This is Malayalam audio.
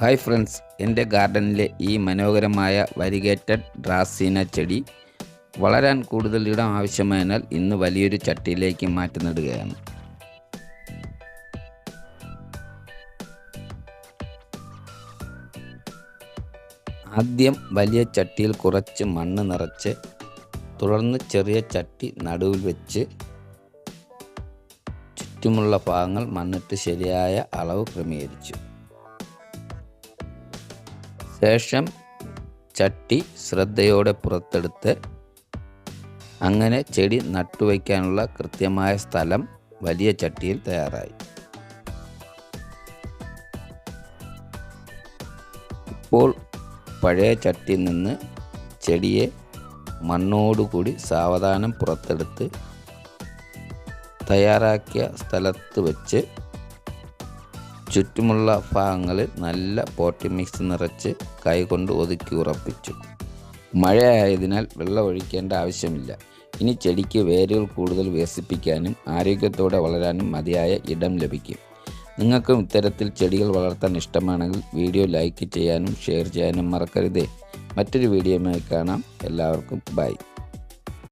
ഹായ് ഫ്രണ്ട്സ്, എൻ്റെ ഗാർഡനിലെ ഈ മനോഹരമായ വരിഗേറ്റഡ് ഡ്രാസീന ചെടി വളരാൻ കൂടുതൽ ഇടം ആവശ്യമായതിനാൽ ഇന്ന് വലിയൊരു ചട്ടിയിലേക്ക് മാറ്റി നടുകയാണ്. ആദ്യം വലിയ ചട്ടിയിൽ കുറച്ച് മണ്ണ് നിറച്ച് തുടർന്ന് ചെറിയ ചട്ടി നടുവിൽ വെച്ച് ചുറ്റുമുള്ള ഭാഗങ്ങൾ മണ്ണിട്ട് ശരിയായ അളവ് ക്രമീകരിച്ചു. ശേഷം ചട്ടി ശ്രദ്ധയോടെ പുറത്തെടുത്ത് അങ്ങനെ ചെടി നട്ടുവയ്ക്കാനുള്ള കൃത്യമായ സ്ഥലം വലിയ ചട്ടിയിൽ തയ്യാറായി. ഇപ്പോൾ പഴയ ചട്ടിയിൽ നിന്ന് ചെടിയെ മണ്ണോടുകൂടി സാവധാനം പുറത്തെടുത്ത് തയ്യാറാക്കിയ സ്ഥലത്ത് വെച്ച് ചുറ്റുമുള്ള ഭാഗങ്ങളിൽ നല്ല പോട്ടി മിക്സ് നിറച്ച് കൈകൊണ്ട് ഒതുക്കി ഉറപ്പിച്ചു. മഴയായതിനാൽ വെള്ളം ഒഴിക്കേണ്ട ആവശ്യമില്ല. ഇനി ചെടിക്ക് വേരുകൾ കൂടുതൽ വികസിപ്പിക്കാനും ആരോഗ്യത്തോടെ വളരാനും മതിയായ ഇടം ലഭിക്കും. നിങ്ങൾക്കും ഇത്തരത്തിൽ ചെടികൾ വളർത്താൻ ഇഷ്ടമാണെങ്കിൽ വീഡിയോ ലൈക്ക് ചെയ്യാനും ഷെയർ ചെയ്യാനും മറക്കരുതേ. മറ്റൊരു വീഡിയോയുമായി കാണാം. എല്ലാവർക്കും ബൈ.